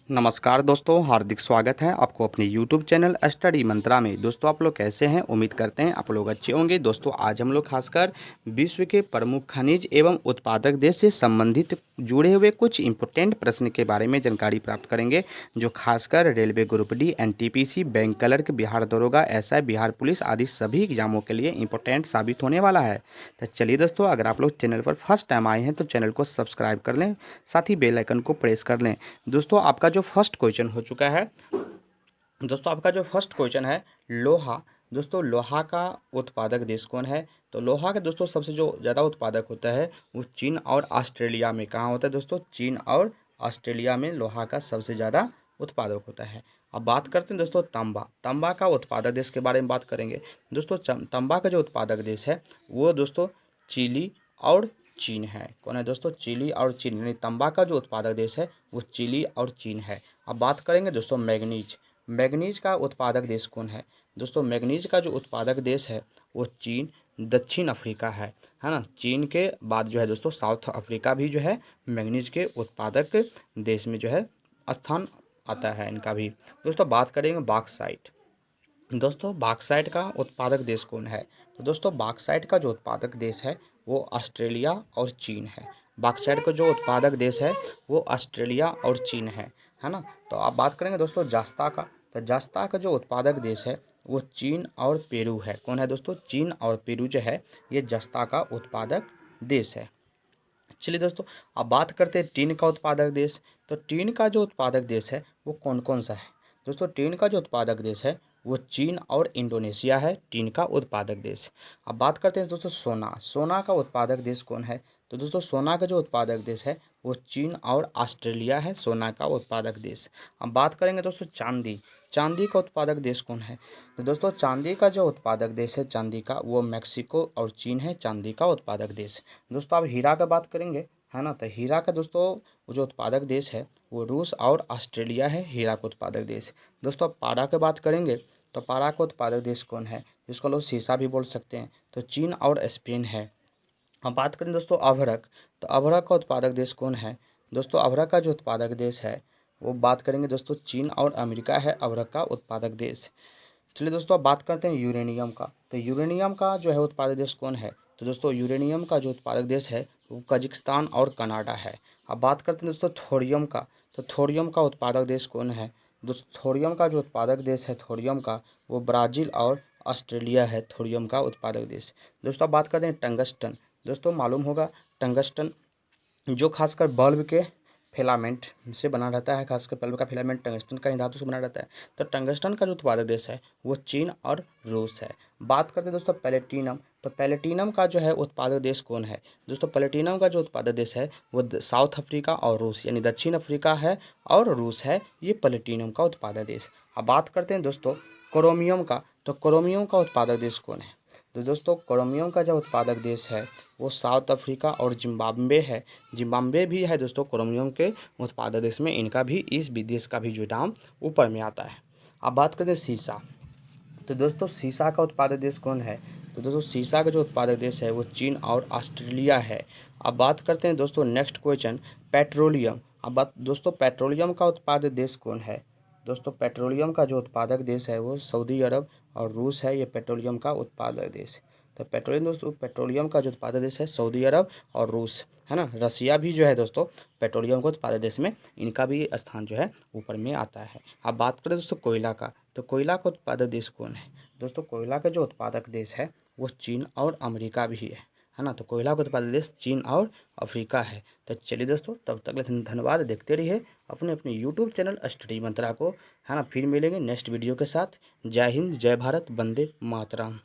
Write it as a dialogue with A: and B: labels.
A: नमस्कार दोस्तों, हार्दिक स्वागत है आपको अपने YouTube चैनल स्टडी मंत्रा में। दोस्तों आप लोग कैसे हैं? उम्मीद करते हैं आप लोग अच्छे होंगे। दोस्तों आज हम लोग खासकर विश्व के प्रमुख खनिज एवं उत्पादक देश से संबंधित जुड़े हुए कुछ इंपॉर्टेंट प्रश्न के बारे में जानकारी प्राप्त करेंगे, जो खासकर railway group D, NTPC, bank clerk, Bihar दरोगा, SI, बिहार पुलिस आदि सभी एग्जामों के लिए इंपॉर्टेंट साबित होने वाला है। तो चलिए दोस्तों, अगर आप लोग चैनल पर फर्स्ट टाइम आए हैं तो चैनल को सब्सक्राइब कर लें, साथ ही बेल आइकन को प्रेस कर लें। दोस्तों आपका जो फर्स्ट क्वेश्चन हो चुका है, दोस्तों आपका जो फर्स्ट क्वेश्चन है लोहा। दोस्तों लोहा का उत्पादक देश कौन है? तो लोहा का दोस्तों सबसे जो ज़्यादा उत्पादक होता है वो चीन और ऑस्ट्रेलिया में। कहाँ होता है दोस्तों? चीन और ऑस्ट्रेलिया में लोहा का सबसे ज़्यादा उत्पादक होता है। अब बात करते हैं दोस्तों तांबा। तांबा का उत्पादक देश के बारे में बात करेंगे। दोस्तों तांबा का जो उत्पादक देश है वो दोस्तों चिली और चीन है। कौन है दोस्तों? चिली और चीन, यानी तांबा का जो उत्पादक देश है वो चिली और चीन है। अब बात करेंगे दोस्तों मैग्नीज। मैग्नीज का उत्पादक देश कौन है? दोस्तों मैग्नीज का जो उत्पादक देश है वो चीन, दक्षिण अफ्रीका है ना। चीन के बाद जो है दोस्तों साउथ अफ्रीका भी जो है मैग्नीज के उत्पादक देश में जो है स्थान आता है इनका भी। दोस्तों बात करेंगे बॉक्साइट। दोस्तों बॉक्साइट का उत्पादक देश कौन है? तो दोस्तों बॉक्साइट का जो उत्पादक देश है वो ऑस्ट्रेलिया और चीन है। बॉक्साइट का जो उत्पादक देश है वो ऑस्ट्रेलिया और चीन है ना। तो आप बात करेंगे दोस्तों जस्ता का। तो जस्ता का जो उत्पादक देश है वो चीन और पेरू है। कौन है दोस्तों? चीन और पेरू जो है ये जस्ता का उत्पादक देश है। चलिए दोस्तों अब बात करते हैं टीन का उत्पादक देश। तो टीन का जो उत्पादक देश है वो कौन कौन सा है? दोस्तों टीन का जो उत्पादक देश है वो चीन और इंडोनेशिया है, टीन का उत्पादक देश। अब बात करते हैं दोस्तों सोना। सोना का उत्पादक देश कौन है? तो दोस्तों सोना का जो उत्पादक देश है वो चीन और ऑस्ट्रेलिया है, सोना का उत्पादक देश। अब बात करेंगे दोस्तों चांदी। चांदी का उत्पादक देश कौन है? तो दोस्तों चांदी का जो उत्पादक देश है चांदी का वो मैक्सिको और चीन है, चांदी का उत्पादक देश। दोस्तों अब हीरा का बात करेंगे, है ना। तो हीरा का दोस्तों जो उत्पादक देश है वो रूस और ऑस्ट्रेलिया है, हीरा का उत्पादक देश। दोस्तों अब पारा की बात करेंगे तो पारा का उत्पादक देश कौन है? जिसको लोग सीसा भी बोल सकते हैं, तो चीन और स्पेन है। अब बात करें दोस्तों अभ्रक। तो अभ्रक का उत्पादक देश कौन है? दोस्तों अभ्रक का जो उत्पादक देश है वो बात करेंगे दोस्तों चीन और अमेरिका है अभ्रक का उत्पादक देश। चलिए दोस्तों अब बात करते हैं यूरेनियम का। तो यूरेनियम का जो है उत्पादक देश कौन है? तो दोस्तों यूरेनियम का जो उत्पादक देश है वो कजाकिस्तान और कनाडा है। अब बात करते हैं दोस्तों थोरियम का। तो थोरियम का उत्पादक देश कौन है? दोस्तों थोरियम का जो उत्पादक देश है थोरियम का वो ब्राज़ील और ऑस्ट्रेलिया है, थोरियम का उत्पादक देश। दोस्तों अब बात करते हैं टंगस्टन। दोस्तों मालूम होगा टंगस्टन जो खासकर बल्ब के फिलामेंट से बना रहता है, खासकर बल्ब का फिलामेंट टंगस्टन का ही धातु से बना रहता है। तो टंगस्टन का जो उत्पादक देश है वो चीन और रूस है। बात करते हैं दोस्तों प्लेटिनम। तो प्लेटिनम का जो है उत्पादक देश कौन है? दोस्तों प्लेटिनम का जो उत्पादक देश है वो साउथ अफ्रीका और रूस, यानी दक्षिण अफ्रीका है और रूस है, ये प्लेटिनम का उत्पादक देश। अब बात करते हैं दोस्तों क्रोमियम का। तो क्रोमियम का उत्पादक देश कौन है? तो दोस्तों क्रोमियम का जो उत्पादक देश है वो साउथ अफ्रीका और जिम्बाब्वे है। जिम्बाब्वे भी है दोस्तों क्रोमियम के उत्पादक देश में, इनका भी इस विदेश का भी जो नाम ऊपर में आता है। अब बात करते हैं सीसा। तो दोस्तों सीसा का उत्पादक देश कौन है? तो दोस्तों सीसा का जो उत्पादक देश है वो चीन और ऑस्ट्रेलिया है। अब बात करते हैं दोस्तों नेक्स्ट क्वेश्चन पेट्रोलियम। अब बात दोस्तों पेट्रोलियम का उत्पादक देश कौन है? दोस्तों पेट्रोलियम का जो उत्पादक देश है वो सऊदी अरब और रूस है, ये पेट्रोलियम का उत्पादक देश। तो पेट्रोलियम दोस्तों पेट्रोलियम का जो उत्पादक देश है सऊदी अरब और रूस है ना। रसिया भी जो है दोस्तों पेट्रोलियम को उत्पादक देश में, इनका भी स्थान जो है ऊपर में आता है। अब बात करें दोस्तों कोयला का। तो कोयला का उत्पादक देश कौन है? दोस्तों कोयला का जो उत्पादक देश है वो चीन और अमेरिका भी है ना। तो कोयला का उत्पादक देश चीन और अफ्रीका है। तो चलिए दोस्तों तब तक धन्यवाद, देखते रहिए अपने अपने यूट्यूब चैनल स्टडी मंत्रा को, है ना। फिर मिलेंगे नेक्स्ट वीडियो के साथ। जय हिंद, जय भारत, वंदे मातरम।